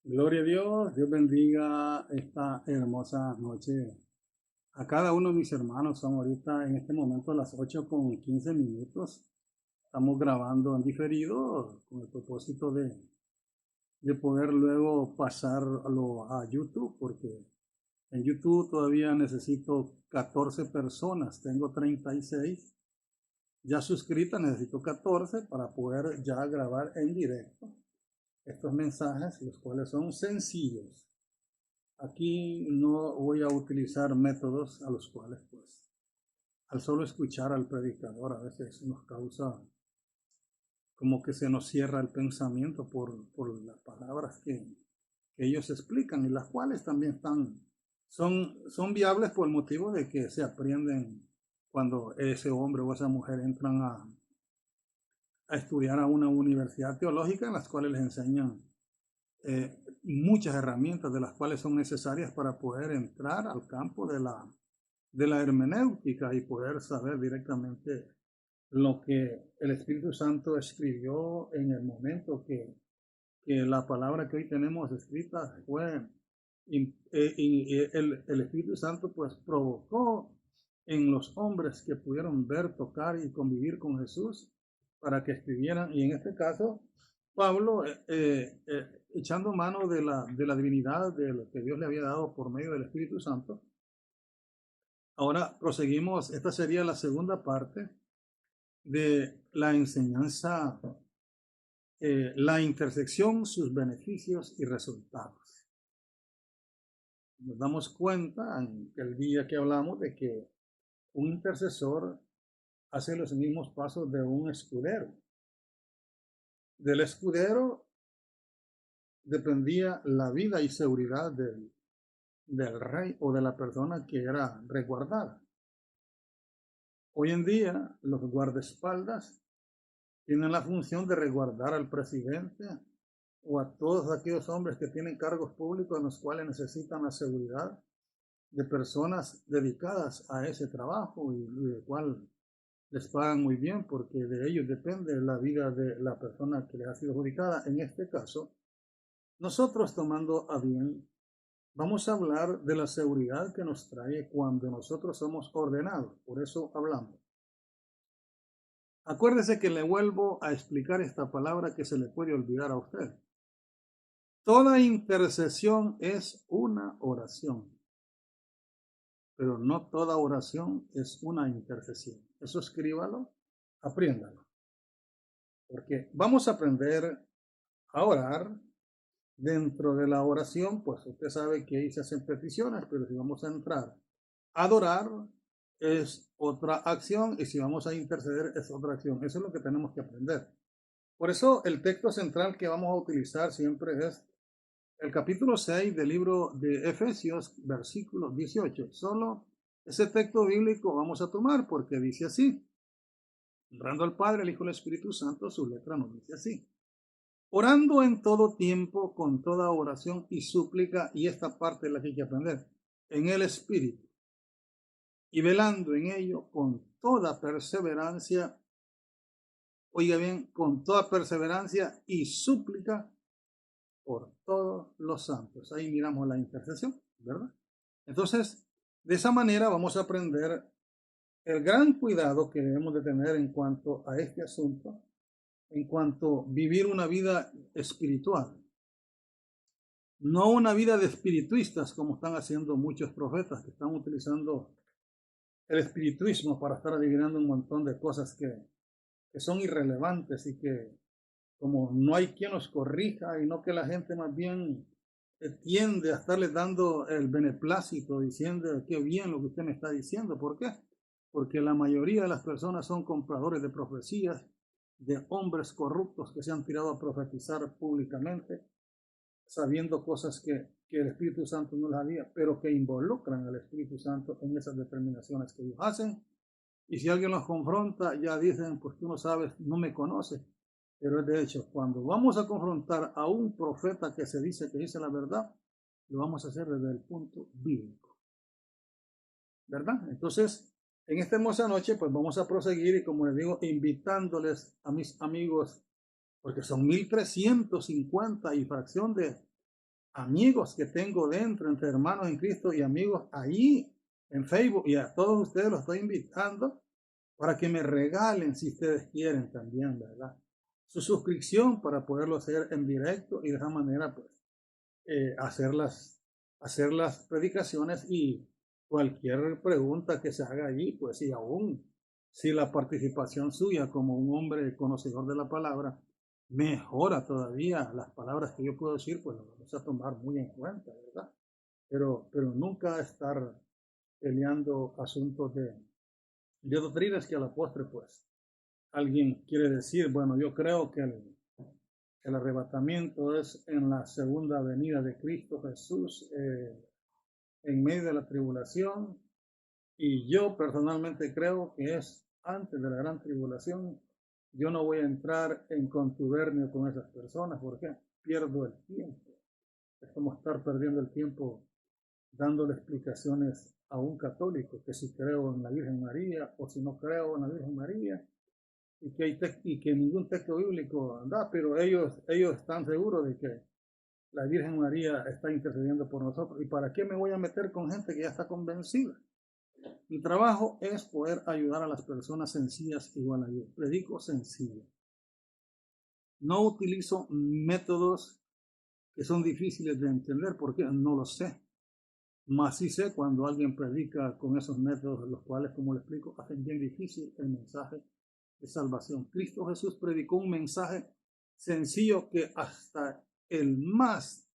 Gloria a Dios, Dios bendiga esta hermosa noche a cada uno de mis hermanos. Son ahorita en este momento las 8:15. Estamos grabando en diferido con el propósito de poder luego pasarlo a YouTube, porque en YouTube todavía necesito 14 personas, tengo 36 ya suscritas, necesito 14 para poder ya grabar en directo estos mensajes, los cuales son sencillos. Aquí no voy a utilizar métodos a los cuales, pues, al solo escuchar al predicador, a veces nos causa como que se nos cierra el pensamiento por las palabras que ellos explican y las cuales también son viables por el motivo de que se aprenden cuando ese hombre o esa mujer entran a estudiar a una universidad teológica en las cuales les enseñan muchas herramientas de las cuales son necesarias para poder entrar al campo de la hermenéutica y poder saber directamente lo que el Espíritu Santo escribió en el momento que la palabra que hoy tenemos escrita fue, el Espíritu Santo pues provocó en los hombres que pudieron ver, tocar y convivir con Jesús para que escribieran, y en este caso Pablo, echando mano de la divinidad, de lo que Dios le había dado por medio del Espíritu Santo. Ahora proseguimos, esta sería la segunda parte de la enseñanza, la intersección, sus beneficios y resultados. Nos damos cuenta en el día que hablamos de que un intercesor hace los mismos pasos de un escudero. Del escudero dependía la vida y seguridad del rey o de la persona que era resguardada. Hoy en día, los guardaespaldas tienen la función de resguardar al presidente o a todos aquellos hombres que tienen cargos públicos en los cuales necesitan la seguridad de personas dedicadas a ese trabajo y de cual les pagan muy bien porque de ellos depende la vida de la persona que les ha sido adjudicada. En este caso, nosotros tomando a bien, vamos a hablar de la seguridad que nos trae cuando nosotros somos ordenados. Por eso hablamos. Acuérdese que le vuelvo a explicar esta palabra que se le puede olvidar a usted. Toda intercesión es una oración, pero no toda oración es una intercesión. Eso escríbalo, apréndalo. Porque vamos a aprender a orar. Dentro de la oración, pues usted sabe que ahí se hacen peticiones, pero si vamos a entrar a adorar es otra acción y si vamos a interceder es otra acción. Eso es lo que tenemos que aprender. Por eso el texto central que vamos a utilizar siempre es el capítulo 6 del libro de Efesios, versículo 18. Solo ese texto bíblico vamos a tomar porque dice así: honrando al Padre, al Hijo y al Espíritu Santo, su letra nos dice así: orando en todo tiempo con toda oración y súplica, y esta parte es la que hay que aprender, en el Espíritu, y velando en ello con toda perseverancia, oiga bien, con toda perseverancia y súplica por todos los santos. Ahí miramos la intercesión, ¿verdad? Entonces, de esa manera vamos a aprender el gran cuidado que debemos de tener en cuanto a este asunto, en cuanto a vivir una vida espiritual. No una vida de espirituistas como están haciendo muchos profetas que están utilizando el espirituismo para estar adivinando un montón de cosas que son irrelevantes y que como no hay quien los corrija y no que la gente más bien tiende a estarles dando el beneplácito diciendo qué bien lo que usted me está diciendo. ¿Por qué? Porque la mayoría de las personas son compradores de profecías, de hombres corruptos que se han tirado a profetizar públicamente sabiendo cosas que el Espíritu Santo no las había, pero que involucran al Espíritu Santo en esas determinaciones que ellos hacen. Y si alguien los confronta, ya dicen, pues tú no sabes, no me conoces. Pero de hecho, cuando vamos a confrontar a un profeta que se dice que dice la verdad, lo vamos a hacer desde el punto bíblico, ¿verdad? Entonces, en esta hermosa noche, pues vamos a proseguir y como les digo, invitándoles a mis amigos, porque son 1350 y fracción amigos que tengo dentro, entre hermanos en Cristo y amigos ahí en Facebook, y a todos ustedes los estoy invitando para que me regalen, si ustedes quieren también, ¿verdad?, su suscripción para poderlo hacer en directo y de esa manera, pues, hacer las predicaciones, y cualquier pregunta que se haga allí, pues, y aún si la participación suya como un hombre conocedor de la palabra mejora todavía las palabras que yo puedo decir, pues lo vamos a tomar muy en cuenta, ¿verdad? Pero nunca estar peleando asuntos de doctrinas que a la postre, pues, alguien quiere decir, bueno, yo creo que el arrebatamiento es en la segunda venida de Cristo Jesús, en medio de la tribulación, y yo personalmente creo que es antes de la gran tribulación. Yo no voy a entrar en contubernio con esas personas porque pierdo el tiempo. Es como estar perdiendo el tiempo dándole explicaciones a un católico que si creo en la Virgen María o si no creo en la Virgen María, y que ningún texto bíblico da, pero ellos están seguros de que la Virgen María está intercediendo por nosotros. ¿Y para qué me voy a meter con gente que ya está convencida? Mi trabajo es poder ayudar a las personas sencillas igual a yo. Predico sencillo. No utilizo métodos que son difíciles de entender porque no lo sé. Mas sí sé cuando alguien predica con esos métodos, los cuales, como le explico, hacen bien difícil el mensaje de salvación. Cristo Jesús predicó un mensaje sencillo que hasta el más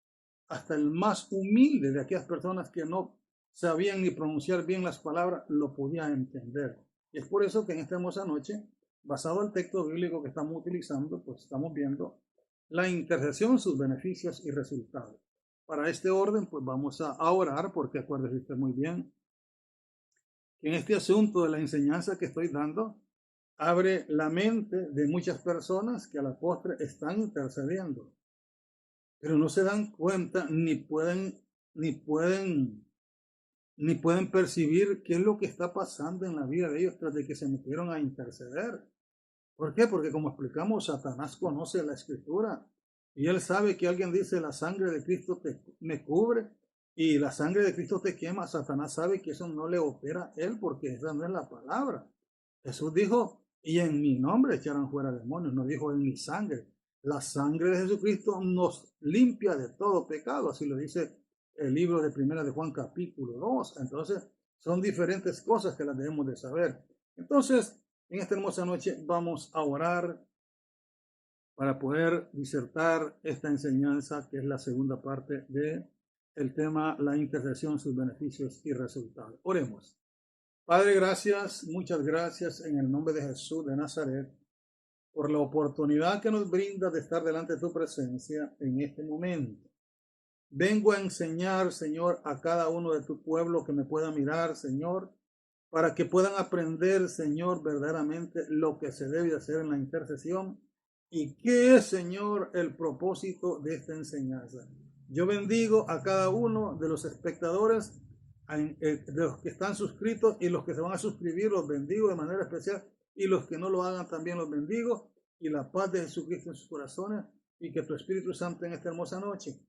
humilde de aquellas personas que no sabían ni pronunciar bien las palabras, lo podía entender. Y es por eso que en esta hermosa noche, basado en el texto bíblico que estamos utilizando, pues estamos viendo la intercesión, sus beneficios y resultados. Para este orden, pues vamos a orar, porque acuérdese usted muy bien que en este asunto de la enseñanza que estoy dando, abre la mente de muchas personas que a la postre están intercediendo, pero no se dan cuenta ni pueden percibir qué es lo que está pasando en la vida de ellos tras de que se metieron a interceder. ¿Por qué? Porque, como explicamos, Satanás conoce la escritura y él sabe que alguien dice la sangre de Cristo me cubre y la sangre de Cristo te quema. Satanás sabe que eso no le opera a él porque esa no es la palabra. Jesús dijo, y en mi nombre echarán fuera demonios, no dijo en mi sangre. La sangre de Jesucristo nos limpia de todo pecado, así lo dice el libro de Primera de Juan capítulo 2. Entonces, son diferentes cosas que las debemos de saber. Entonces, en esta hermosa noche vamos a orar para poder disertar esta enseñanza, que es la segunda parte de el tema, la intercesión, sus beneficios y resultados. Oremos. Padre, gracias, muchas gracias en el nombre de Jesús de Nazaret por la oportunidad que nos brinda de estar delante de tu presencia en este momento. Vengo a enseñar, Señor, a cada uno de tu pueblo que me pueda mirar, Señor, para que puedan aprender, Señor, verdaderamente lo que se debe hacer en la intercesión y qué es, Señor, el propósito de esta enseñanza. Yo bendigo a cada uno de los espectadores, de los que están suscritos y los que se van a suscribir, los bendigo de manera especial, y los que no lo hagan también los bendigo, y la paz de Jesucristo en sus corazones, y que tu Espíritu Santo en esta hermosa noche,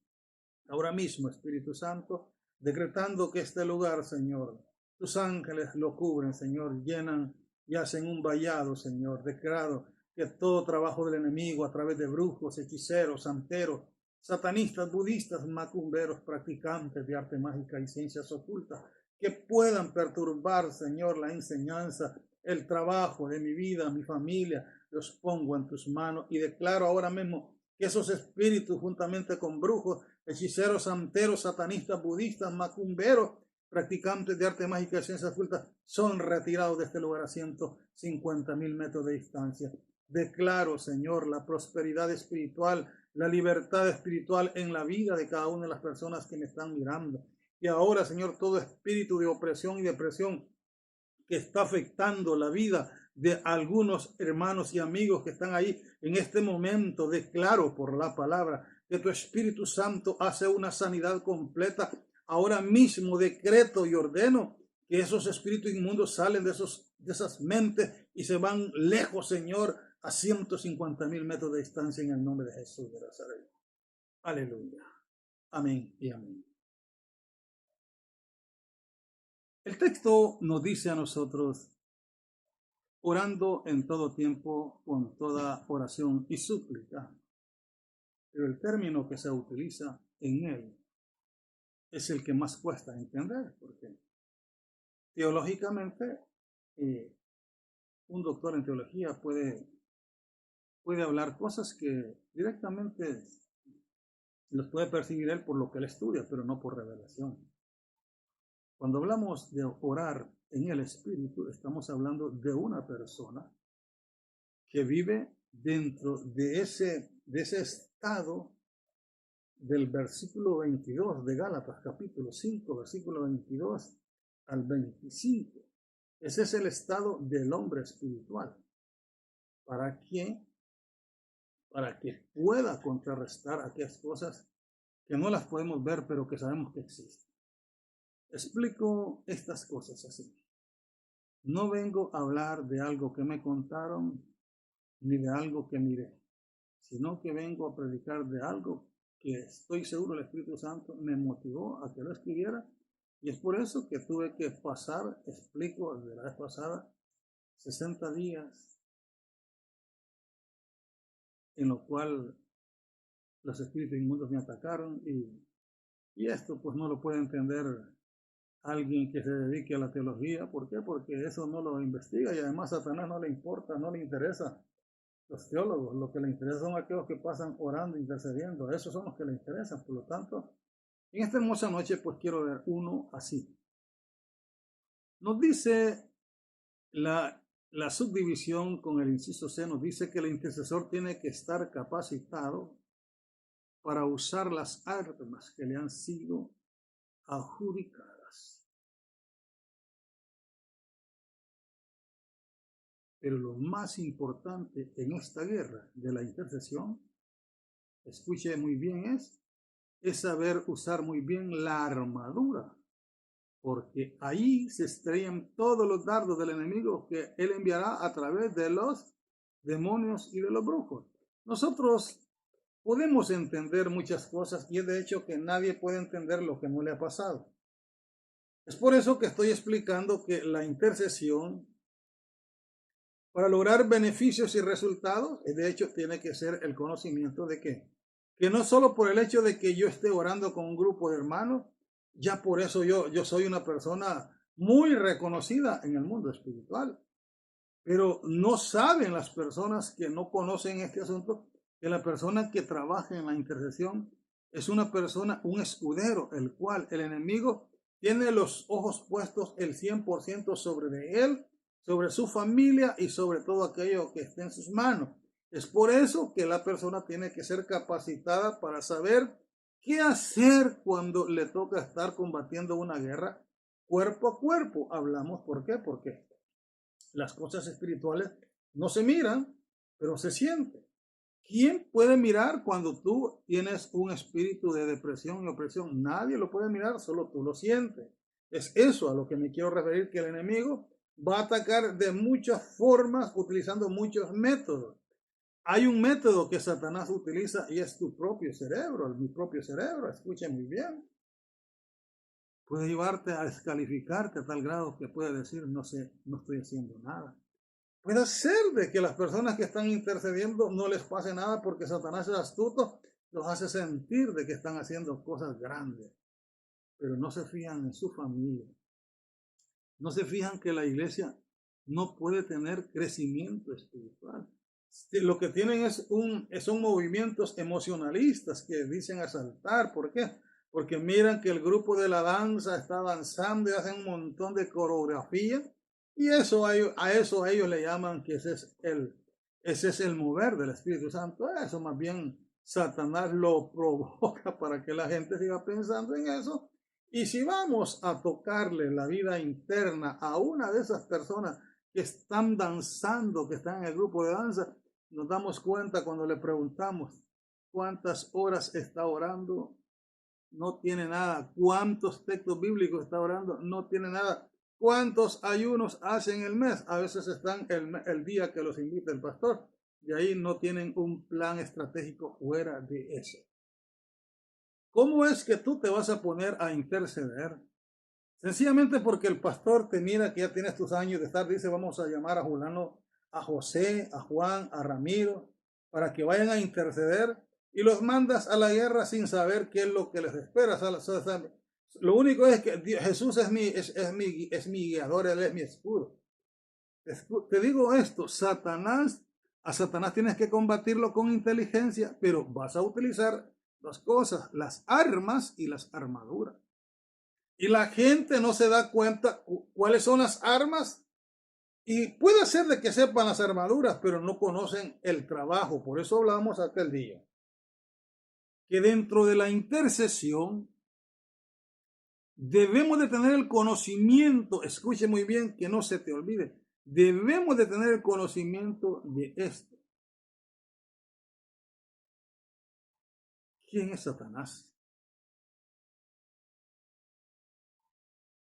ahora mismo, Espíritu Santo, decretando que este lugar, Señor, tus ángeles lo cubren, Señor, llenan y hacen un vallado, Señor. Declaro que todo trabajo del enemigo a través de brujos, hechiceros, santeros, satanistas, budistas, macumberos, practicantes de arte mágica y ciencias ocultas, que puedan perturbar, Señor, la enseñanza, el trabajo de mi vida, mi familia, los pongo en tus manos y declaro ahora mismo que esos espíritus, juntamente con brujos, hechiceros, santeros, satanistas, budistas, macumberos, practicantes de arte mágica y ciencias ocultas, son retirados de este lugar a 150,000 metros de distancia. Declaro, Señor, la prosperidad espiritual, la libertad espiritual en la vida de cada una de las personas que me están mirando. Y ahora, Señor, todo espíritu de opresión y depresión que está afectando la vida de algunos hermanos y amigos que están ahí en este momento, declaro por la palabra que tu Espíritu Santo hace una sanidad completa. Ahora mismo decreto y ordeno que esos espíritus inmundos salen de esas mentes y se van lejos, Señor, a 150,000 metros de distancia en el nombre de Jesús de Nazaret. Aleluya. Amén y amén. El texto nos dice a nosotros, orando en todo tiempo, con toda oración y súplica. Pero el término que se utiliza en él es el que más cuesta entender, porque teológicamente un doctor en teología puede hablar cosas que directamente los puede percibir él por lo que él estudia, pero no por revelación. Cuando hablamos de orar en el Espíritu, estamos hablando de una persona que vive dentro de ese estado del versículo 22 de Gálatas, capítulo 5, versículo 22 al 25. Ese es el estado del hombre espiritual. ¿Para qué? Para que pueda contrarrestar aquellas cosas que no las podemos ver, pero que sabemos que existen. Explico estas cosas así. No vengo a hablar de algo que me contaron ni de algo que miré, sino que vengo a predicar de algo que estoy seguro el Espíritu Santo me motivó a que lo escribiera, y es por eso que tuve que pasar, explico de la vez pasada, 60 días en lo cual los espíritus inmundos me atacaron, y esto pues no lo puede entender alguien que se dedique a la teología. ¿Por qué? Porque eso no lo investiga, y además a Satanás no le importa, no le interesa los teólogos. Lo que le interesa son aquellos que pasan orando, intercediendo. Esos son los que le interesan. Por lo tanto, en esta hermosa noche pues quiero ver uno así. Nos dice la subdivisión con el inciso C, nos dice que el intercesor tiene que estar capacitado para usar las armas que le han sido adjudicadas. Pero lo más importante en esta guerra de la intercesión, escuche muy bien, es saber usar muy bien la armadura, porque ahí se estrellan todos los dardos del enemigo que él enviará a través de los demonios y de los brujos. Nosotros podemos entender muchas cosas, y es de hecho que nadie puede entender lo que no le ha pasado. Es por eso que estoy explicando que la intercesión, para lograr beneficios y resultados, de hecho tiene que ser el conocimiento de que no solo por el hecho de que yo esté orando con un grupo de hermanos, ya por eso yo soy una persona muy reconocida en el mundo espiritual. Pero no saben las personas que no conocen este asunto, que la persona que trabaja en la intercesión es una persona, un escudero, el cual el enemigo tiene los ojos puestos el 100% sobre de él, sobre su familia y sobre todo aquello que esté en sus manos. Es por eso que la persona tiene que ser capacitada para saber qué hacer cuando le toca estar combatiendo una guerra cuerpo a cuerpo. Hablamos, ¿por qué? Porque las cosas espirituales no se miran, pero se sienten. ¿Quién puede mirar cuando tú tienes un espíritu de depresión y opresión? Nadie lo puede mirar, solo tú lo sientes. Es eso a lo que me quiero referir, que el enemigo va a atacar de muchas formas, utilizando muchos métodos. Hay un método que Satanás utiliza y es tu propio cerebro, mi propio cerebro, escuchen muy bien. Puede llevarte a descalificarte a tal grado que puede decir, no sé, no estoy haciendo nada. Puede ser de que las personas que están intercediendo no les pase nada porque Satanás es astuto, los hace sentir de que están haciendo cosas grandes, pero no se fijan en su familia. No se fijan que la iglesia no puede tener crecimiento espiritual. Lo que tienen son movimientos emocionalistas que dicen asaltar. ¿Por qué? Porque miran que el grupo de la danza está danzando y hacen un montón de coreografía, y a eso ellos le llaman que ese es el mover del Espíritu Santo. Eso más bien Satanás lo provoca para que la gente siga pensando en eso. Y si vamos a tocarle la vida interna a una de esas personas que están danzando, que están en el grupo de danza, nos damos cuenta cuando le preguntamos cuántas horas está orando, no tiene nada. ¿Cuántos textos bíblicos está orando? No tiene nada. ¿Cuántos ayunos hacen el mes? A veces están el día que los invita el pastor, y ahí no tienen un plan estratégico fuera de eso. ¿Cómo es que tú te vas a poner a interceder? Sencillamente porque el pastor te mira que ya tienes tus años de estar, dice, vamos a llamar a Julano, a José, a Juan, a Ramiro, para que vayan a interceder y los mandas a la guerra sin saber qué es lo que les espera. Lo único es que Jesús es mi guiador, Él es mi escudo. Te digo esto, a Satanás tienes que combatirlo con inteligencia, pero vas a utilizar dos cosas, las armas y las armaduras. Y la gente no se da cuenta cuáles son las armas. Y puede ser de que sepan las armaduras, pero no conocen el trabajo. Por eso hablamos aquel día. Que dentro de la intercesión debemos de tener el conocimiento, escuche muy bien, que no se te olvide, debemos de tener el conocimiento de esto. ¿Quién es Satanás?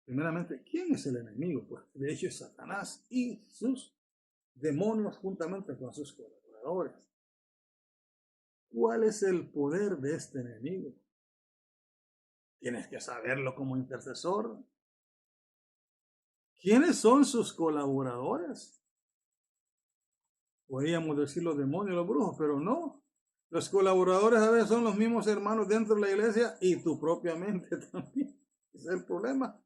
Primeramente, ¿quién es el enemigo? Pues de hecho es Satanás y sus demonios juntamente con sus colaboradores. ¿Cuál es el poder de este enemigo? Tienes que saberlo como intercesor. ¿Quiénes son sus colaboradores? Podríamos decir los demonios, los brujos, pero no. Los colaboradores a veces son los mismos hermanos dentro de la iglesia y tu propia mente también. Ese es el problema.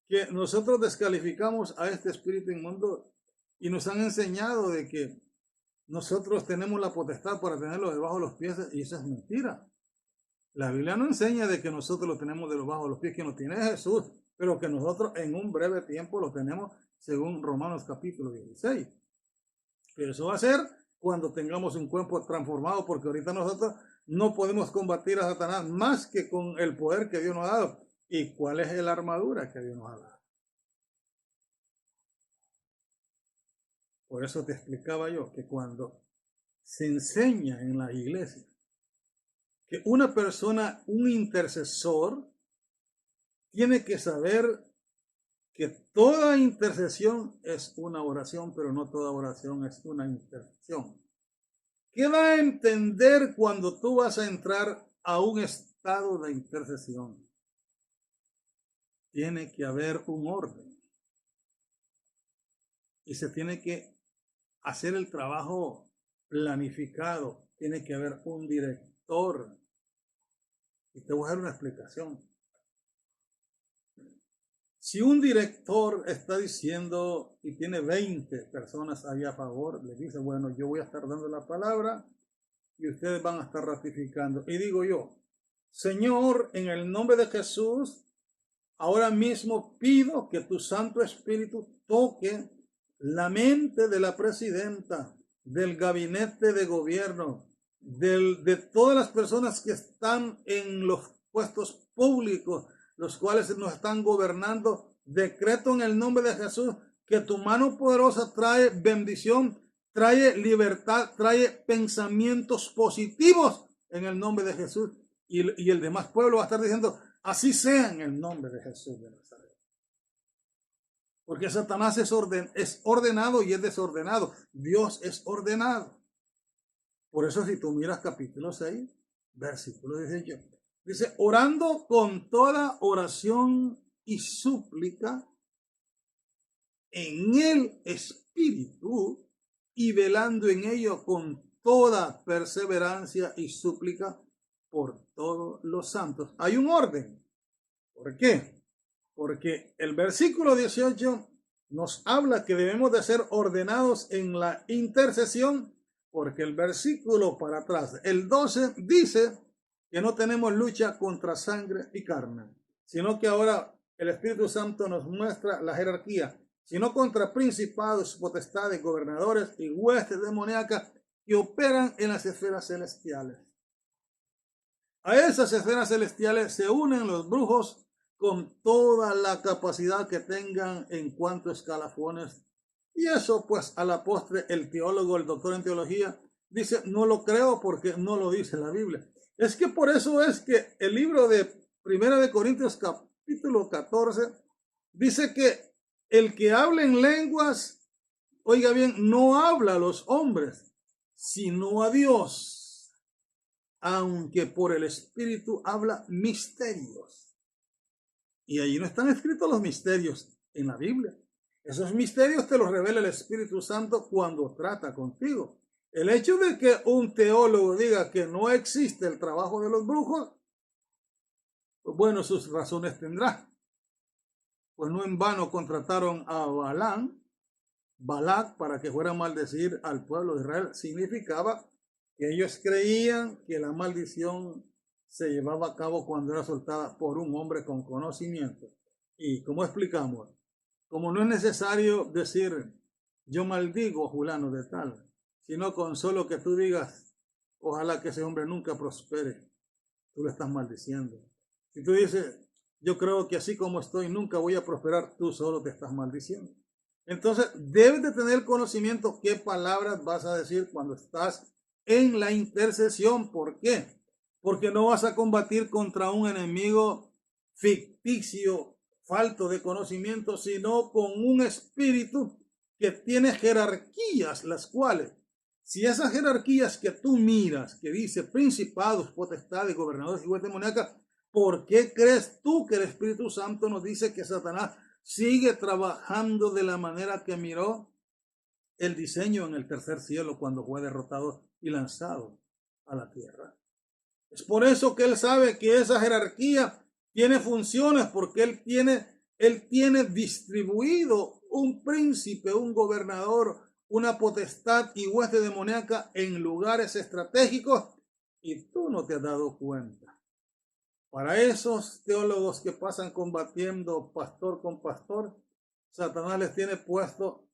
Que nosotros descalificamos a este espíritu inmundo y nos han enseñado de que nosotros tenemos la potestad para tenerlo debajo de los pies y eso es mentira. La Biblia no enseña de que nosotros lo tenemos debajo de los pies, que nos tiene Jesús, pero que nosotros en un breve tiempo lo tenemos según Romanos capítulo 16. Pero eso va a ser cuando tengamos un cuerpo transformado, porque ahorita nosotros no podemos combatir a Satanás más que con el poder que Dios nos ha dado. ¿Y cuál es la armadura que Dios nos ha dado? Por eso te explicaba yo que cuando se enseña en la iglesia que una persona, un intercesor, tiene que saber que toda intercesión es una oración, pero no toda oración es una intercesión. ¿Qué va a entender cuando tú vas a entrar a un estado de intercesión? Tiene que haber un orden. Y se tiene que hacer el trabajo planificado. Tiene que haber un director. Y te voy a dar una explicación. Si un director está diciendo y tiene 20 personas ahí a favor, le dice, bueno, yo voy a estar dando la palabra y ustedes van a estar ratificando. Y digo yo, Señor, en el nombre de Jesús, ahora mismo pido que tu Santo Espíritu toque la mente de la presidenta, del gabinete de gobierno, de todas las personas que están en los puestos públicos, los cuales nos están gobernando. Decreto en el nombre de Jesús que tu mano poderosa trae bendición, trae libertad, trae pensamientos positivos en el nombre de Jesús. Y el demás pueblo va a estar diciendo, así sea en el nombre de Jesús de Nazaret. Porque Satanás es ordenado y es desordenado. Dios es ordenado. Por eso si tú miras capítulo 6, versículo 18, dice, orando con toda oración y súplica en el Espíritu y velando en ello con toda perseverancia y súplica por todos los santos. Hay un orden. ¿Por qué? Porque el versículo 18 nos habla que debemos de ser ordenados en la intercesión, porque el versículo para atrás, el 12, dice que no tenemos lucha contra sangre y carne, sino que ahora el Espíritu Santo nos muestra la jerarquía, sino contra principados, potestades, gobernadores y huestes demoníacas que operan en las esferas celestiales. A esas esferas celestiales se unen los brujos con toda la capacidad que tengan en cuanto a escalafones. Y eso pues a la postre el teólogo, el doctor en teología, dice, no lo creo porque no lo dice la Biblia. Es que por eso es que el libro de 1 de Corintios capítulo 14 dice que el que habla en lenguas, oiga bien, no habla a los hombres, sino a Dios. aunque por el Espíritu habla misterios. Y allí no están escritos los misterios en la Biblia. Esos misterios te los revela el Espíritu Santo cuando trata contigo. El hecho de que un teólogo diga que no existe el trabajo de los brujos, pues bueno, sus razones tendrá. Pues no en vano contrataron a Balac, para que fuera a maldecir al pueblo de Israel. Significaba que ellos creían que la maldición se llevaba a cabo cuando era soltada por un hombre con conocimiento. Y como explicamos, como no es necesario decir yo maldigo a fulano de tal, sino con solo que tú digas ojalá que ese hombre nunca prospere, tú lo estás maldiciendo. Si tú dices yo creo que así como estoy nunca voy a prosperar, tú solo te estás maldiciendo. Entonces debes de tener conocimiento qué palabras vas a decir cuando estás en la intercesión. ¿Por qué? Porque no vas a combatir contra un enemigo ficticio, falto de conocimiento, sino con un espíritu que tiene jerarquías, las cuales, si esas jerarquías que tú miras, que dice principados, potestades, gobernadores y huestes demoníacas, ¿por qué crees tú que el Espíritu Santo nos dice que Satanás sigue trabajando de la manera que miró el diseño en el tercer cielo cuando fue derrotado y lanzado a la tierra? Es por eso que él sabe que esa jerarquía tiene funciones, porque él tiene distribuido un príncipe, un gobernador, una potestad y hueste demoníaca en lugares estratégicos y tú no te has dado cuenta. Para esos teólogos que pasan combatiendo pastor con pastor, Satanás les tiene puesto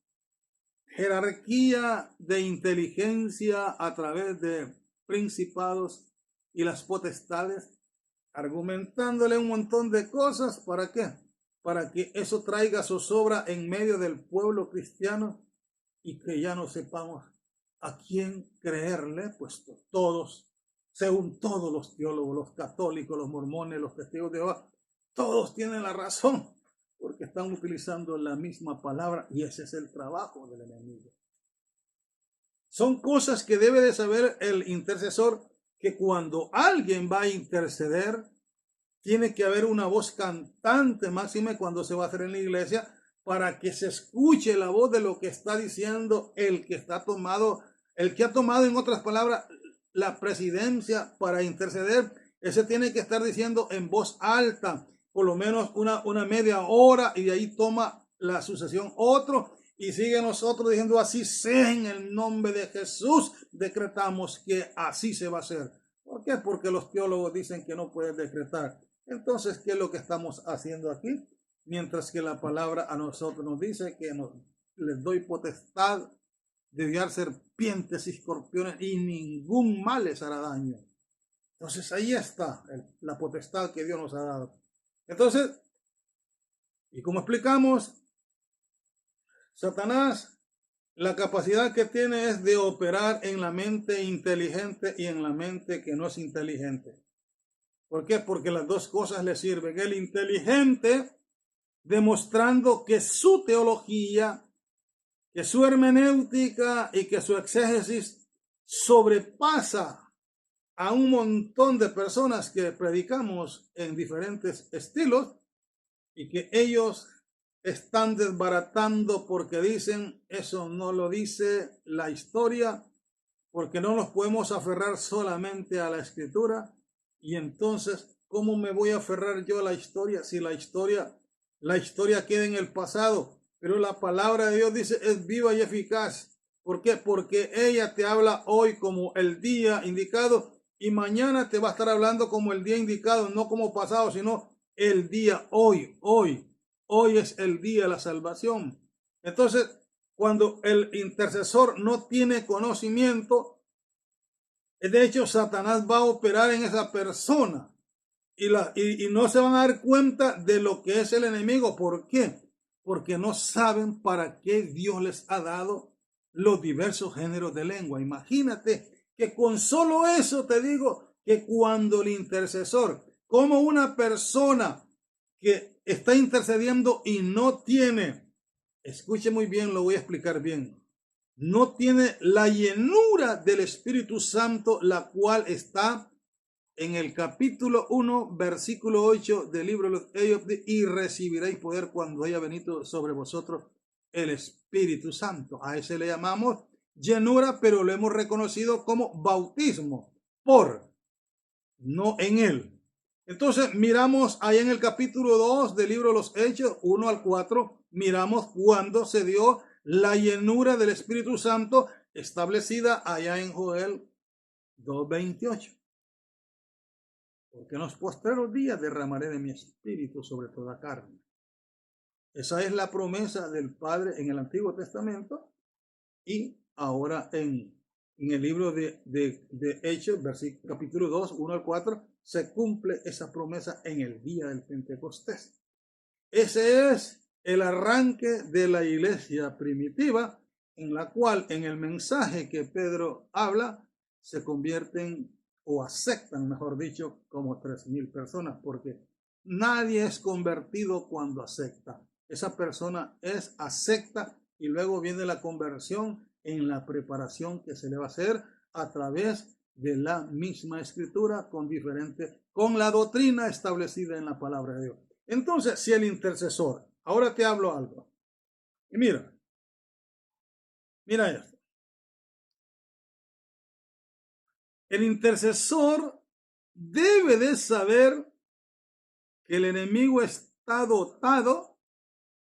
jerarquía de inteligencia a través de principados y las potestades, argumentándole un montón de cosas. ¿Para qué? Para que eso traiga zozobra en medio del pueblo cristiano y que ya no sepamos a quién creerle, puesto todos, según todos los teólogos, los católicos, los mormones, los testigos de Jehová, todos tienen la razón, porque están utilizando la misma palabra y ese es el trabajo del enemigo. Son cosas que debe de saber el intercesor, que cuando alguien va a interceder, tiene que haber una voz cantante, máxime cuando se va a hacer en la iglesia, para que se escuche la voz de lo que está diciendo el que ha tomado, en otras palabras, la presidencia para interceder. Ese tiene que estar diciendo en voz alta, por lo menos una media hora, y de ahí toma la sucesión otro, y sigue nosotros diciendo así sea en el nombre de Jesús, decretamos que así se va a hacer. ¿Por qué? Porque los teólogos dicen que no pueden decretar. Entonces, ¿qué es lo que estamos haciendo aquí? Mientras que la palabra a nosotros nos dice que les doy potestad de hollar serpientes y escorpiones y ningún mal les hará daño. Entonces ahí está la potestad que Dios nos ha dado. Entonces, y como explicamos, Satanás, la capacidad que tiene es de operar en la mente inteligente y en la mente que no es inteligente. ¿Por qué? Porque las dos cosas le sirven. El inteligente, demostrando que su teología, que su hermenéutica y que su exégesis sobrepasa a un montón de personas que predicamos en diferentes estilos y que ellos están desbaratando porque dicen eso no lo dice la historia, porque no nos podemos aferrar solamente a la escritura. Y entonces, ¿cómo me voy a aferrar yo a la historia si la historia queda en el pasado? Pero la palabra de Dios dice es viva y eficaz. ¿Por qué? Porque ella te habla hoy como el día indicado y mañana te va a estar hablando como el día indicado, no como pasado, sino el día hoy. Hoy es el día de la salvación. Entonces, cuando el intercesor no tiene conocimiento, de hecho, Satanás va a operar en esa persona y no se van a dar cuenta de lo que es el enemigo. ¿Por qué? Porque no saben para qué Dios les ha dado los diversos géneros de lengua. Imagínate que con solo eso te digo que cuando el intercesor, como una persona que está intercediendo y no tiene, escuche muy bien, lo voy a explicar bien, no tiene la llenura del Espíritu Santo, la cual está en el capítulo 1, versículo 8 del libro de los Hechos, y recibiréis poder cuando haya venido sobre vosotros el Espíritu Santo. A ese le llamamos llenura, pero lo hemos reconocido como bautismo, no en él. Entonces miramos ahí en el capítulo 2 del libro de los Hechos, 1 al 4, miramos cuando se dio la llenura del Espíritu Santo establecida allá en Joel 2:28. Porque en los postreros días derramaré de mi espíritu sobre toda carne. Esa es la promesa del Padre en el Antiguo Testamento y ahora en el libro de Hechos, capítulo 2, 1 al 4, se cumple esa promesa en el día del Pentecostés. Ese es el arranque de la iglesia primitiva, en la cual en el mensaje que Pedro habla se convierten o aceptan, mejor dicho, como 3,000 personas, porque nadie es convertido cuando acepta. Esa persona acepta y luego viene la conversión en la preparación que se le va a hacer a través de la misma escritura con la doctrina establecida en la palabra de Dios. Entonces, si el intercesor, ahora te hablo algo, y mira esto. El intercesor debe de saber que el enemigo está dotado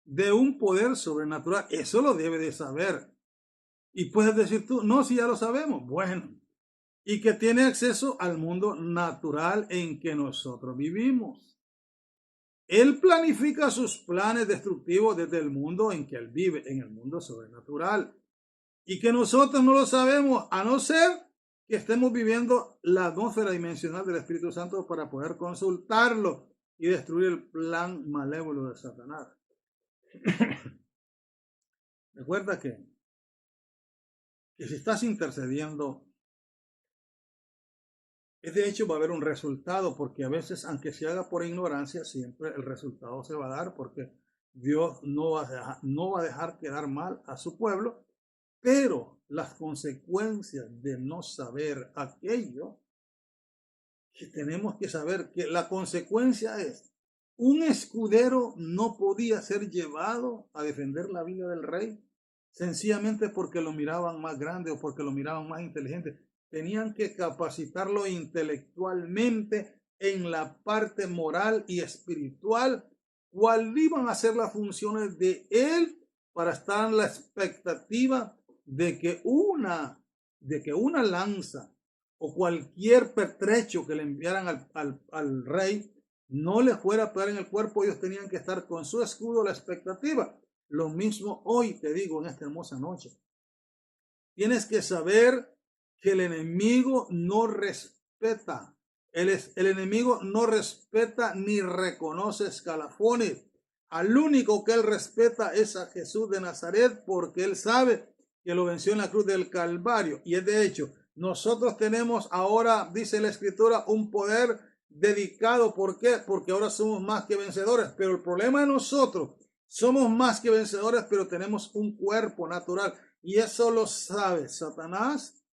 de un poder sobrenatural. Eso lo debe de saber. Y puedes decir tú, no, si ya lo sabemos. Bueno, y que tiene acceso al mundo natural en que nosotros vivimos. Él planifica sus planes destructivos desde el mundo en que él vive, en el mundo sobrenatural. Y que nosotros no lo sabemos, a no ser que estemos viviendo la atmósfera dimensional del Espíritu Santo para poder consultarlo y destruir el plan malévolo de Satanás. Recuerda que si estás intercediendo, de hecho va a haber un resultado, porque a veces, aunque se haga por ignorancia, siempre el resultado se va a dar, porque Dios no va a dejar quedar mal a su pueblo, pero las consecuencias de no saber aquello, que tenemos que saber que la consecuencia es, un escudero no podía ser llevado a defender la vida del rey, sencillamente porque lo miraban más grande o porque lo miraban más inteligente. Tenían que capacitarlo intelectualmente en la parte moral y espiritual, cuál iban a ser las funciones de él para estar en la expectativa de que una lanza o cualquier pertrecho que le enviaran al rey no le fuera a pegar en el cuerpo. Ellos tenían que estar con su escudo a la expectativa. Lo mismo hoy te digo en esta hermosa noche. Tienes que saber que el enemigo no respeta. El enemigo no respeta ni reconoce escalafones. Al único que él respeta es a Jesús de Nazaret, porque él sabe que lo venció en la cruz del Calvario. Y es de hecho, nosotros tenemos ahora, dice la Escritura, un poder dedicado. ¿Por qué? Porque ahora somos más que vencedores. Pero el problema de nosotros, somos más que vencedores, pero tenemos un cuerpo natural. Y eso lo sabe Satanás,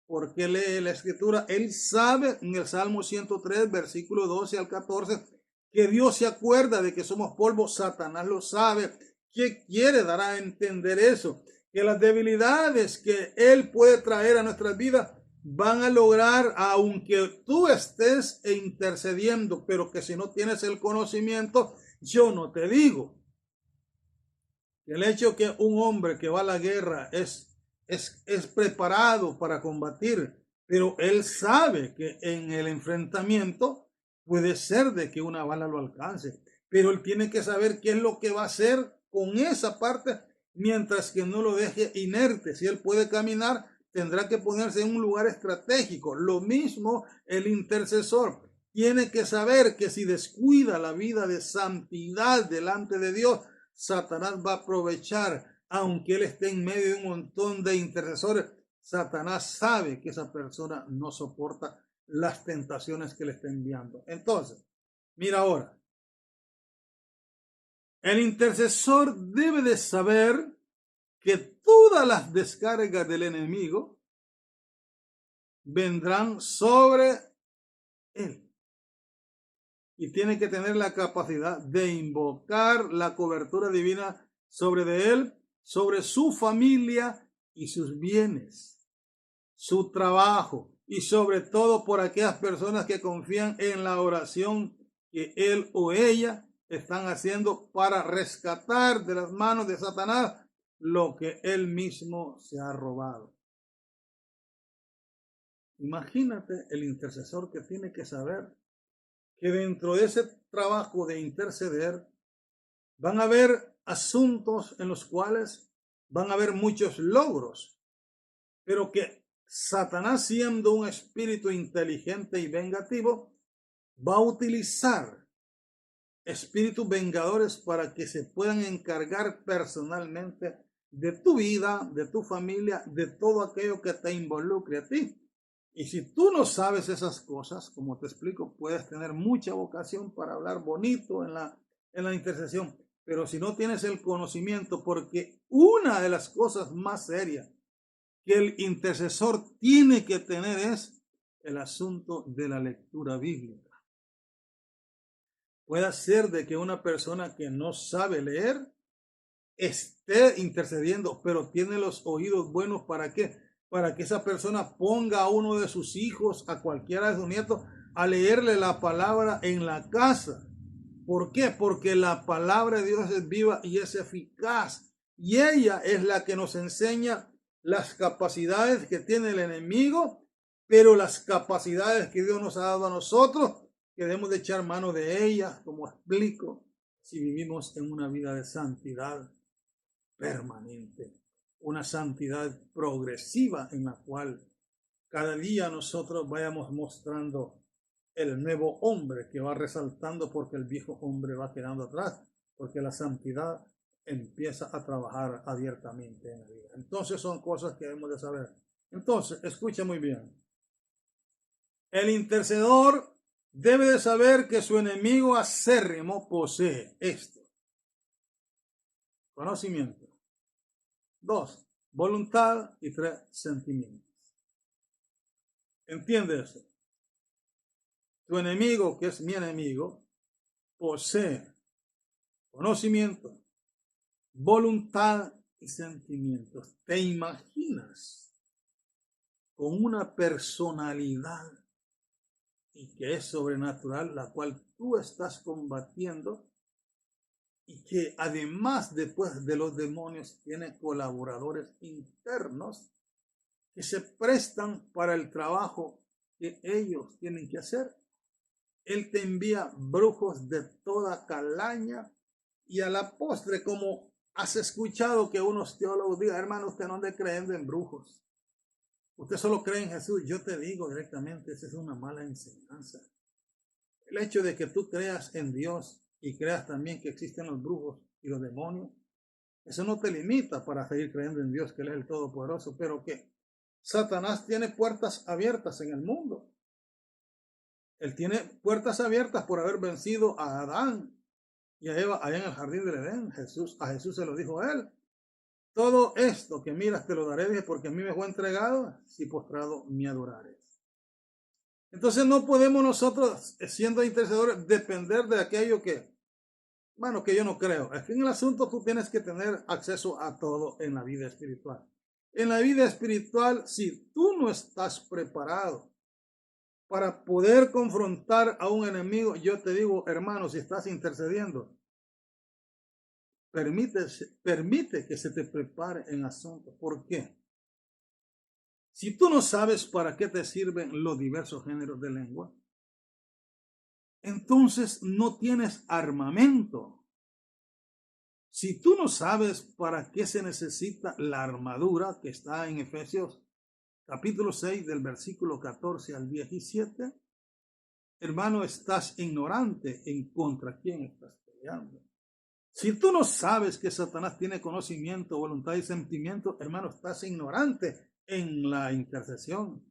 porque lee la Escritura. Él sabe en el Salmo 103, versículo 12 al 14, que Dios se acuerda de que somos polvo. Satanás lo sabe. ¿Qué quiere dar a entender eso? Que las debilidades que él puede traer a nuestras vidas van a lograr, aunque tú estés intercediendo, pero que si no tienes el conocimiento, yo no te digo. El hecho que un hombre que va a la guerra es preparado para combatir, pero él sabe que en el enfrentamiento puede ser de que una bala lo alcance, pero él tiene que saber qué es lo que va a hacer con esa parte mientras que no lo deje inerte. Si él puede caminar, tendrá que ponerse en un lugar estratégico. Lo mismo el intercesor. Tiene que saber que si descuida la vida de santidad delante de Dios, Satanás va a aprovechar, aunque él esté en medio de un montón de intercesores. Satanás sabe que esa persona no soporta las tentaciones que le está enviando. Entonces, mira ahora, el intercesor debe de saber que todas las descargas del enemigo vendrán sobre Él. Y tiene que tener la capacidad de invocar la cobertura divina sobre de él, sobre su familia y sus bienes, su trabajo y sobre todo por aquellas personas que confían en la oración que él o ella están haciendo para rescatar de las manos de Satanás lo que él mismo se ha robado. Imagínate el intercesor que tiene que saber que dentro de ese trabajo de interceder van a haber asuntos en los cuales van a haber muchos logros, pero que Satanás, siendo un espíritu inteligente y vengativo, va a utilizar espíritus vengadores para que se puedan encargar personalmente de tu vida, de tu familia, de todo aquello que te involucre a ti. Y si tú no sabes esas cosas, como te explico, puedes tener mucha vocación para hablar bonito en la intercesión, pero si no tienes el conocimiento, porque una de las cosas más serias que el intercesor tiene que tener es el asunto de la lectura bíblica. Puede ser de que una persona que no sabe leer esté intercediendo, pero tiene los oídos buenos. ¿Para qué? Para que esa persona ponga a uno de sus hijos, a cualquiera de sus nietos, a leerle la palabra en la casa. ¿Por qué? Porque la palabra de Dios es viva y es eficaz. Y ella es la que nos enseña las capacidades que tiene el enemigo, pero las capacidades que Dios nos ha dado a nosotros, que debemos de echar mano de ellas, como explico, si vivimos en una vida de santidad permanente, una santidad progresiva en la cual cada día nosotros vayamos mostrando el nuevo hombre que va resaltando, porque el viejo hombre va quedando atrás, porque la santidad empieza a trabajar abiertamente en la vida. Entonces son cosas que debemos de saber. Entonces, escucha muy bien. El intercedor debe de saber que su enemigo acérrimo posee esto: conocimiento. 2, voluntad. Y 3, sentimientos. ¿Entiende eso? Tu enemigo, que es mi enemigo, posee conocimiento, voluntad y sentimientos. ¿Te imaginas con una personalidad y que es sobrenatural, la cual tú estás combatiendo, y que además, después de los demonios, tiene colaboradores internos que se prestan para el trabajo que ellos tienen que hacer? Él te envía brujos de toda calaña, y a la postre, como has escuchado que unos teólogos digan: hermano, usted no ande creyendo en brujos, usted solo cree en Jesús. Yo te digo directamente, esa es una mala enseñanza. El hecho de que tú creas en Dios y creas también que existen los brujos y los demonios, eso no te limita para seguir creyendo en Dios, que Él es el Todopoderoso. Pero que Satanás tiene puertas abiertas en el mundo. Él tiene puertas abiertas por haber vencido a Adán y a Eva allá en el jardín del Edén. A Jesús se lo dijo él: todo esto que miras te lo daré, dije, porque a mí me fue entregado, si postrado me adorares. Entonces no podemos nosotros, siendo intercesores, depender de aquello que, bueno, que yo no creo. Es que en el asunto tú tienes que tener acceso a todo en la vida espiritual. En la vida espiritual, si tú no estás preparado para poder confrontar a un enemigo, yo te digo, hermano, si estás intercediendo, permite que se te prepare en asunto. ¿Por qué? Si tú no sabes para qué te sirven los diversos géneros de lengua, entonces no tienes armamento. Si tú no sabes para qué se necesita la armadura, que está en Efesios capítulo 6 del versículo 14 al 17, hermano, estás ignorante en contra quién estás peleando. Si tú no sabes que Satanás tiene conocimiento, voluntad y sentimiento, hermano, estás ignorante en la intercesión.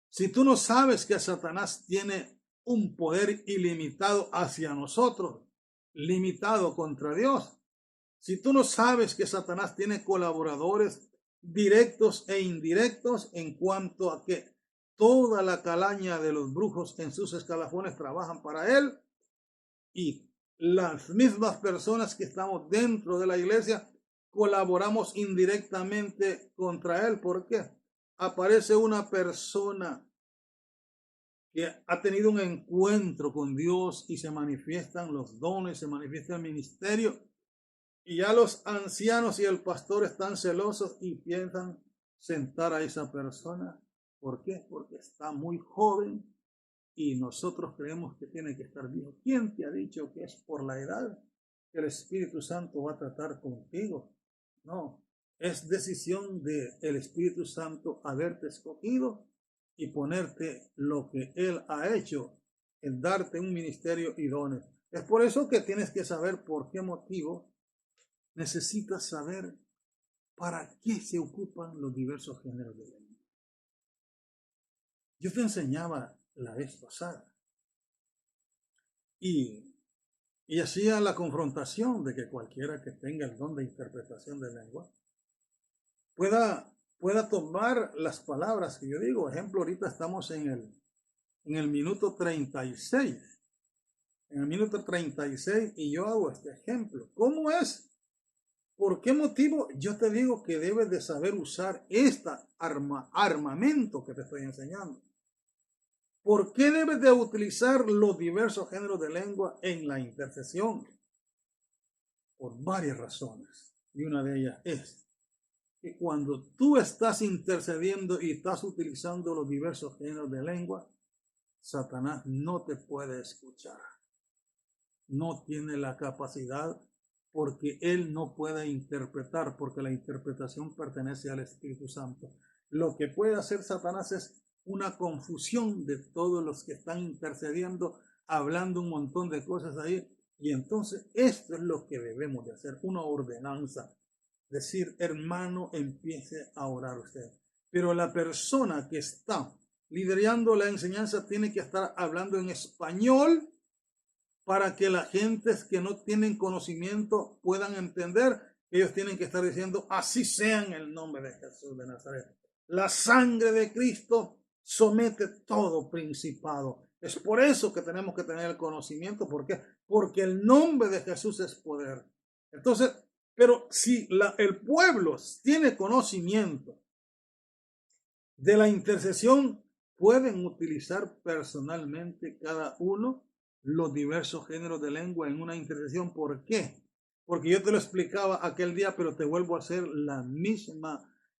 Si tú no sabes que Satanás tiene un poder ilimitado hacia nosotros, limitado contra Dios. Si tú no sabes que Satanás tiene colaboradores directos e indirectos en cuanto a que toda la calaña de los brujos en sus escalafones trabajan para él, y las mismas personas que estamos dentro de la iglesia colaboramos indirectamente contra él. ¿Por qué? Aparece una persona que ha tenido un encuentro con Dios y se manifiestan los dones, se manifiesta el ministerio, y ya los ancianos y el pastor están celosos y piensan sentar a esa persona. ¿Por qué? Porque está muy joven y nosotros creemos que tiene que estar viejo. ¿Quién te ha dicho que es por la edad que el Espíritu Santo va a tratar contigo? No, es decisión del Espíritu Santo haberte escogido y ponerte lo que Él ha hecho, en darte un ministerio idóneo. Es por eso que tienes que saber por qué motivo necesitas saber para qué se ocupan los diversos géneros de lengua. Yo te enseñaba la vez pasada y hacía la confrontación de que cualquiera que tenga el don de interpretación de lengua pueda tomar las palabras que yo digo. Ejemplo, ahorita estamos en el minuto 36. En el minuto 36 y yo hago este ejemplo. ¿Cómo es? ¿Por qué motivo? Yo te digo que debes de saber usar armamento que te estoy enseñando. ¿Por qué debes de utilizar los diversos géneros de lengua en la intercesión? Por varias razones. Y una de ellas es que cuando tú estás intercediendo y estás utilizando los diversos géneros de lengua, Satanás no te puede escuchar. No tiene la capacidad porque él no puede interpretar, porque la interpretación pertenece al Espíritu Santo. Lo que puede hacer Satanás es una confusión de todos los que están intercediendo, hablando un montón de cosas ahí. Y entonces esto es lo que debemos de hacer, una ordenanza. Decir, hermano, empiece a orar usted. Pero la persona que está liderando la enseñanza tiene que estar hablando en español para que las gentes que no tienen conocimiento puedan entender. Ellos tienen que estar diciendo, así sea en el nombre de Jesús de Nazaret. La sangre de Cristo somete todo principado. Es por eso que tenemos que tener el conocimiento. ¿Por qué? Porque el nombre de Jesús es poder. Entonces, pero si el pueblo tiene conocimiento de la intercesión, pueden utilizar personalmente cada uno los diversos géneros de lengua en una intercesión. ¿Por qué? Porque yo te lo explicaba aquel día, pero te vuelvo a hacer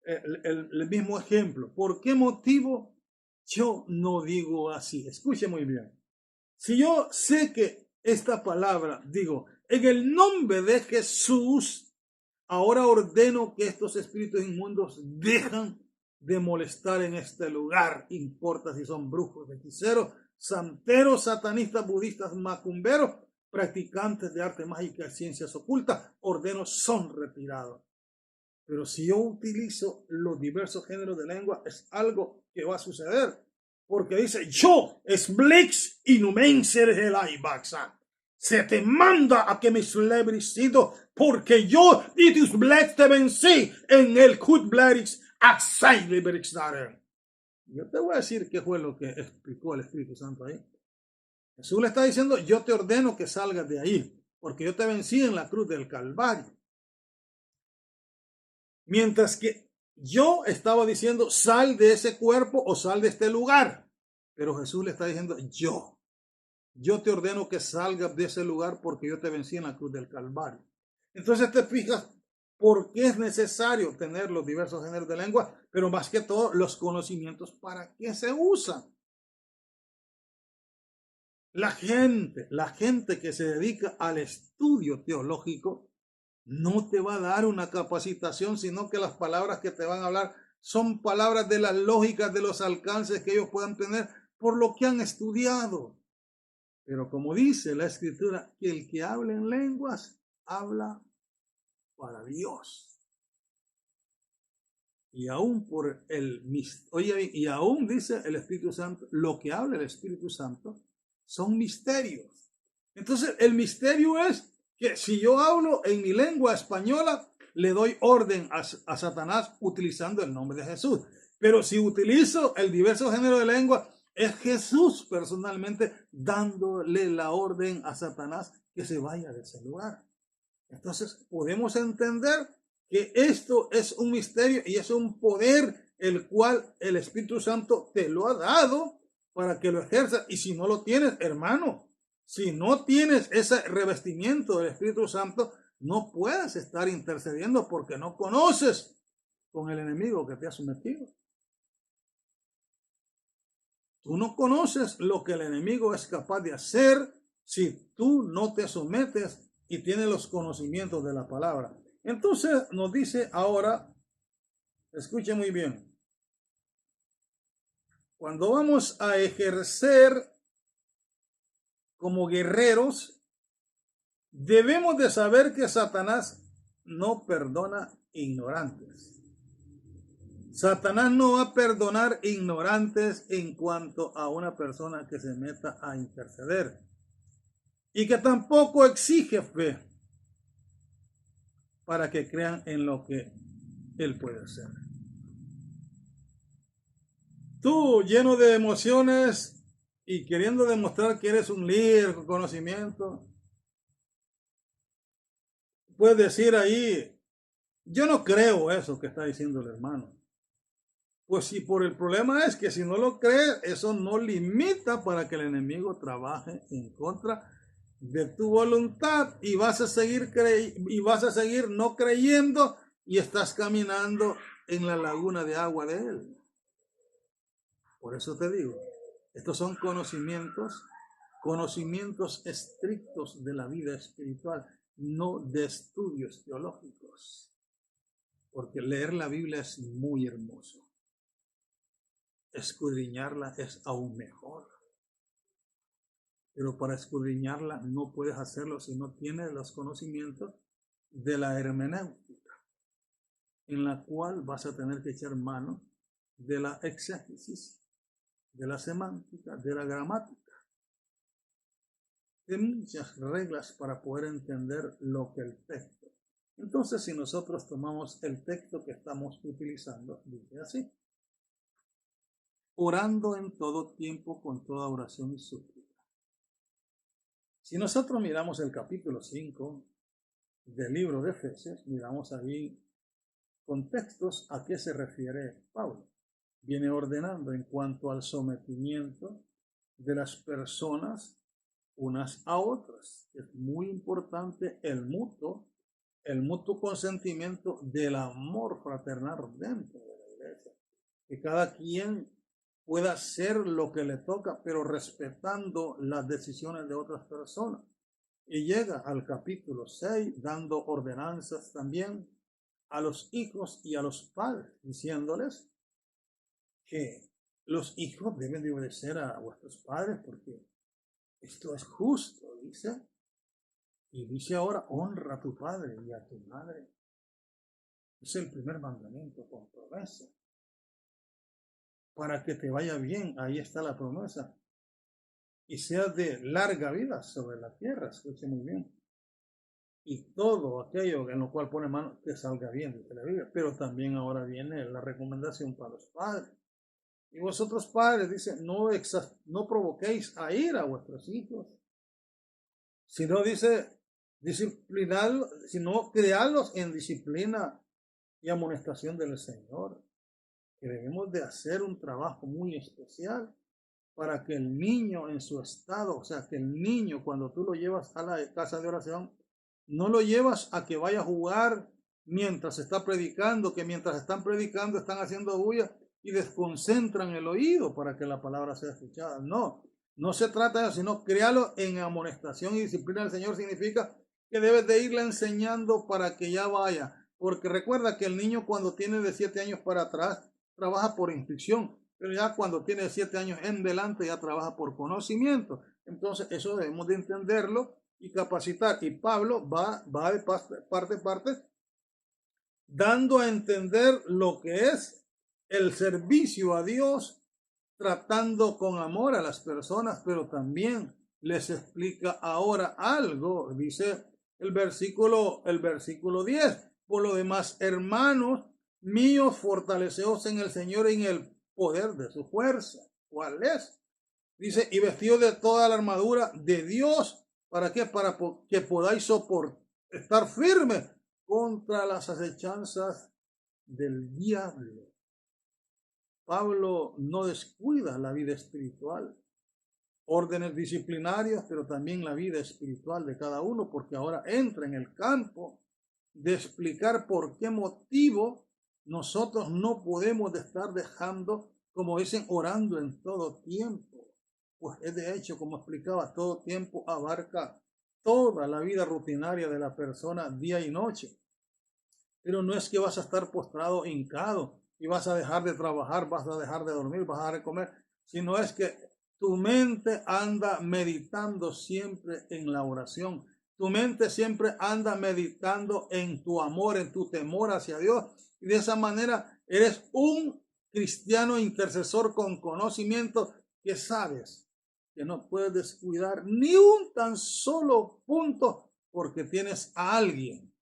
el mismo ejemplo. ¿Por qué motivo yo no digo así? Escuche muy bien. Si yo sé que esta palabra, digo, en el nombre de Jesús, ahora ordeno que estos espíritus inmundos dejan de molestar en este lugar. Importa si son brujos, hechiceros, santeros, satanistas, budistas, macumberos, practicantes de arte mágica y ciencias ocultas, ordeno son retirados. Pero si yo utilizo los diversos géneros de lengua, es algo que va a suceder. Porque dice, yo es blix inumenser helaibaxa. Se te manda a que me celebricido, porque yo y tus blacks te vencí en el Kutblarix Axailiberixare. Yo te voy a decir qué fue lo que explicó el Espíritu Santo ahí. Jesús le está diciendo, yo te ordeno que salgas de ahí, porque yo te vencí en la cruz del Calvario. Mientras que yo estaba diciendo, sal de ese cuerpo o sal de este lugar. Pero Jesús le está diciendo, yo te ordeno que salgas de ese lugar porque yo te vencí en la cruz del Calvario. Entonces te fijas por qué es necesario tener los diversos géneros de lengua, pero más que todo los conocimientos para qué se usan. La gente que se dedica al estudio teológico no te va a dar una capacitación, sino que las palabras que te van a hablar son palabras de las lógicas, de los alcances que ellos puedan tener por lo que han estudiado. Pero como dice la Escritura, que el que habla en lenguas, habla para Dios. Y aún y aún dice el Espíritu Santo, lo que habla el Espíritu Santo son misterios. Entonces, el misterio es que si yo hablo en mi lengua española, le doy orden a Satanás utilizando el nombre de Jesús. Pero si utilizo el diverso género de lengua, es Jesús personalmente dándole la orden a Satanás que se vaya de ese lugar. Entonces podemos entender que esto es un misterio y es un poder el cual el Espíritu Santo te lo ha dado para que lo ejerzas. Y si no lo tienes, hermano, si no tienes ese revestimiento del Espíritu Santo, no puedes estar intercediendo porque no conoces con el enemigo que te ha sometido. Tú no conoces lo que el enemigo es capaz de hacer si tú no te sometes y tienes los conocimientos de la palabra. Entonces nos dice ahora, escuche muy bien, cuando vamos a ejercer como guerreros, debemos de saber que Satanás no perdona ignorantes. Satanás no va a perdonar ignorantes en cuanto a una persona que se meta a interceder. Y que tampoco exige fe para que crean en lo que él puede hacer. Tú, lleno de emociones y queriendo demostrar que eres un líder con conocimiento, puedes decir ahí, yo no creo eso que está diciendo el hermano. Pues si por el problema es que si no lo crees, eso no limita para que el enemigo trabaje en contra de tu voluntad y vas a seguir no creyendo y estás caminando en la laguna de agua de él. Por eso te digo, estos son conocimientos estrictos de la vida espiritual, no de estudios teológicos. Porque leer la Biblia es muy hermoso. Escudriñarla es aún mejor. Pero para escudriñarla no puedes hacerlo si no tienes los conocimientos de la hermenéutica, en la cual vas a tener que echar mano de la exégesis, de la semántica, de la gramática, de muchas reglas para poder entender lo que el texto. Entonces, si nosotros tomamos el texto que estamos utilizando, dice así: orando en todo tiempo con toda oración y súplica. Si nosotros miramos el capítulo 5 del libro de Efesios, miramos ahí contextos a qué se refiere Pablo. Viene ordenando en cuanto al sometimiento de las personas unas a otras. Es muy importante el mutuo consentimiento del amor fraternal dentro de la iglesia. Que cada quien pueda hacer lo que le toca, pero respetando las decisiones de otras personas. Y llega al capítulo 6 dando ordenanzas también a los hijos y a los padres, diciéndoles que los hijos deben de obedecer a vuestros padres porque esto es justo, dice. Y dice ahora, honra a tu padre y a tu madre. Es el primer mandamiento con promesa. Para que te vaya bien, ahí está la promesa. Y seas de larga vida sobre la tierra, escuche muy bien. Y todo aquello en lo cual pone mano te salga bien, dice la Biblia. Pero también ahora viene la recomendación para los padres. Y vosotros padres, dice, no provoquéis a ira a vuestros hijos, sino dice, disciplinarlos, sino criarlos en disciplina y amonestación del Señor. Que debemos de hacer un trabajo muy especial para que el niño en su estado, o sea, que el niño cuando tú lo llevas a la casa de oración, no lo llevas a que vaya a jugar mientras está predicando, que mientras están predicando están haciendo bulla y desconcentran el oído para que la palabra sea escuchada. No se trata de eso, sino criarlo en amonestación y disciplina del Señor. Significa que debes de irle enseñando para que ya vaya. Porque recuerda que el niño cuando tiene de 7 años para atrás trabaja por instrucción, pero ya cuando tiene 7 años en delante ya trabaja por conocimiento. Entonces eso debemos de entenderlo y capacitar. Y Pablo va de parte a parte dando a entender lo que es el servicio a Dios, tratando con amor a las personas, pero también les explica ahora algo. Dice el versículo 10, por lo demás, hermanos, míos, fortaleceos en el Señor y en el poder de su fuerza. ¿Cuál es? Dice, y vestidos de toda la armadura de Dios. ¿Para qué? Para que podáis estar firmes contra las acechanzas del diablo. Pablo no descuida la vida espiritual, órdenes disciplinarias, pero también la vida espiritual de cada uno, porque ahora entra en el campo de explicar por qué motivo nosotros no podemos estar dejando, como dicen, orando en todo tiempo. Pues es de hecho, como explicaba, todo tiempo abarca toda la vida rutinaria de la persona, día y noche. Pero no es que vas a estar postrado, hincado, y vas a dejar de trabajar, vas a dejar de dormir, vas a dejar de comer, sino es que tu mente anda meditando siempre en la oración. Tu mente siempre anda meditando en tu amor, en tu temor hacia Dios. Y de esa manera eres un cristiano intercesor con conocimiento que sabes que no puedes descuidar ni un tan solo punto porque tienes a alguien.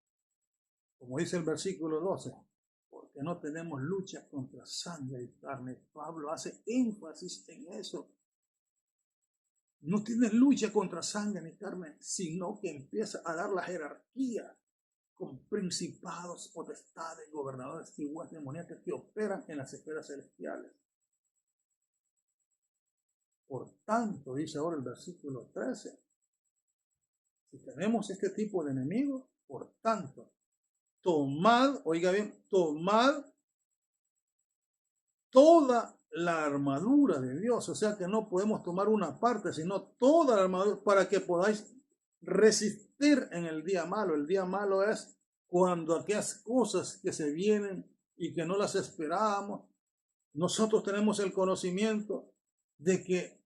Como dice el versículo 12, porque no tenemos lucha contra sangre y carne. Pablo hace énfasis en eso. No tienes lucha contra sangre ni carne, sino que empieza a dar la jerarquía con principados, potestades, gobernadores y huestes demoníacas que operan en las esferas celestiales. Por tanto, dice ahora el versículo 13, si tenemos este tipo de enemigos, por tanto, tomad, oiga bien, tomad toda la armadura de Dios. O sea que no podemos tomar una parte, sino toda la armadura para que podáis resistir en el día malo. El día malo es cuando aquellas cosas que se vienen y que no las esperábamos, nosotros tenemos el conocimiento de que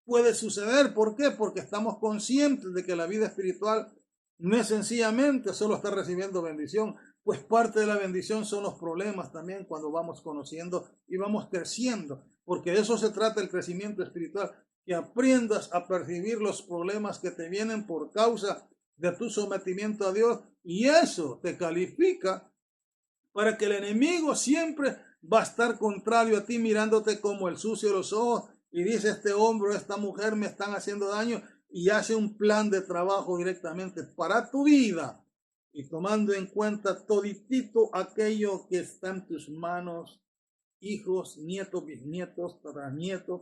puede suceder. ¿Por qué? Porque estamos conscientes de que la vida espiritual no es sencillamente solo estar recibiendo bendición, pues parte de la bendición son los problemas también cuando vamos conociendo y vamos creciendo, porque de eso se trata el crecimiento espiritual, que aprendas a percibir los problemas que te vienen por causa de tu sometimiento a Dios, y eso te califica para que el enemigo siempre va a estar contrario a ti, mirándote como el sucio de los ojos, y dice: este hombre o esta mujer me están haciendo daño, y hace un plan de trabajo directamente para tu vida, y tomando en cuenta toditito aquello que está en tus manos, hijos, nietos, bisnietos, tataranietos,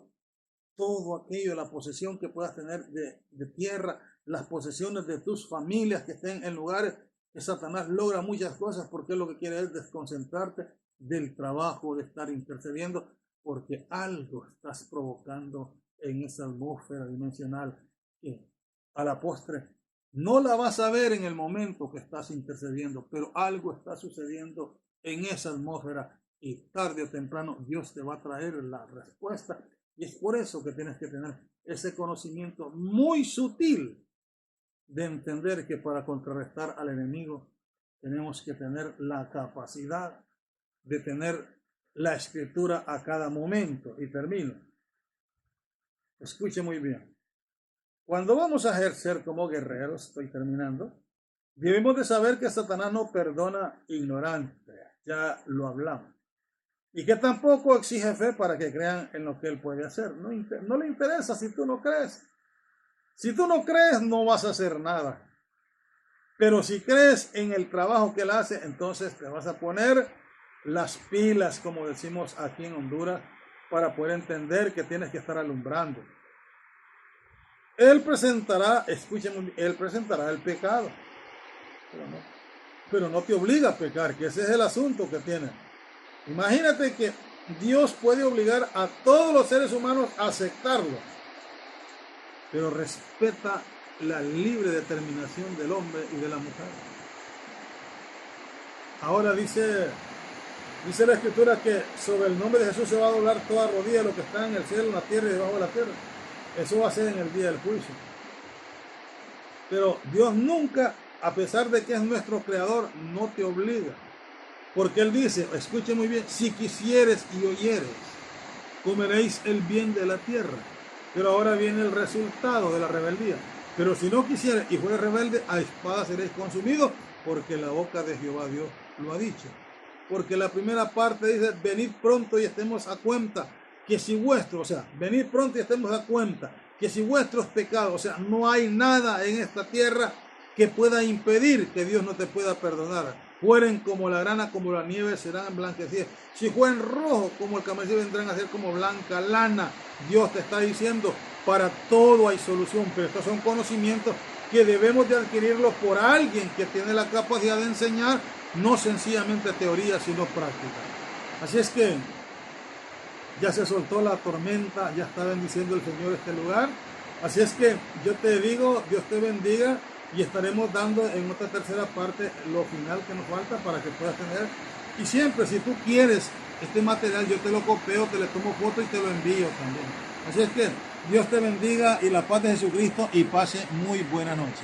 todo aquello, la posesión que puedas tener de tierra, las posesiones de tus familias que estén en lugares que Satanás logra muchas cosas, porque lo que quiere es desconcentrarte del trabajo de estar intercediendo, porque algo estás provocando en esa atmósfera dimensional que a la postre no la vas a ver en el momento que estás intercediendo, pero algo está sucediendo en esa atmósfera y tarde o temprano Dios te va a traer la respuesta. Y es por eso que tienes que tener ese conocimiento muy sutil de entender que para contrarrestar al enemigo tenemos que tener la capacidad de tener la escritura a cada momento. Y termino. Escuche muy bien. Cuando vamos a ejercer como guerreros, estoy terminando, debemos de saber que Satanás no perdona ignorante, ya lo hablamos, y que tampoco exige fe para que crean en lo que él puede hacer. No le interesa si tú no crees. Si tú no crees, no vas a hacer nada. Pero si crees en el trabajo que él hace, entonces te vas a poner las pilas, como decimos aquí en Honduras, para poder entender que tienes que estar alumbrando. Él presentará, escúcheme, él presentará el pecado, pero no te obliga a pecar, que ese es el asunto que tiene. Imagínate que Dios puede obligar a todos los seres humanos a aceptarlo, pero respeta la libre determinación del hombre y de la mujer. Ahora dice la Escritura que sobre el nombre de Jesús se va a doblar toda rodilla de lo que está en el cielo, en la tierra y debajo de la tierra. Eso va a ser en el día del juicio. Pero Dios nunca, a pesar de que es nuestro creador, no te obliga. Porque Él dice, escuche muy bien, si quisieres y oyeres, comeréis el bien de la tierra. Pero ahora viene el resultado de la rebeldía. Pero si no quisieres y fueres rebelde, a espada seréis consumidos, porque la boca de Jehová Dios lo ha dicho. porque la primera parte dice, venid pronto y estemos a cuenta, que si venid pronto y estemos a cuenta, que si vuestros pecados, o sea, no hay nada en esta tierra que pueda impedir que Dios no te pueda perdonar. Fueren como la grana, como la nieve, serán emblanquecidas. Si fueren rojos como el carmesí, vendrán a ser como blanca lana. Dios te está diciendo, para todo hay solución, pero estos son conocimientos que debemos de adquirirlos por alguien que tiene la capacidad de enseñar, no sencillamente teoría, sino práctica. Así es que ya se soltó la tormenta, ya está bendiciendo el Señor este lugar. Así es que yo te digo, Dios te bendiga, y estaremos dando en otra tercera parte lo final que nos falta para que puedas tener. Y siempre, si tú quieres este material, yo te lo copio, te le tomo foto y te lo envío también. Así es que Dios te bendiga y la paz de Jesucristo, y pase muy buena noche.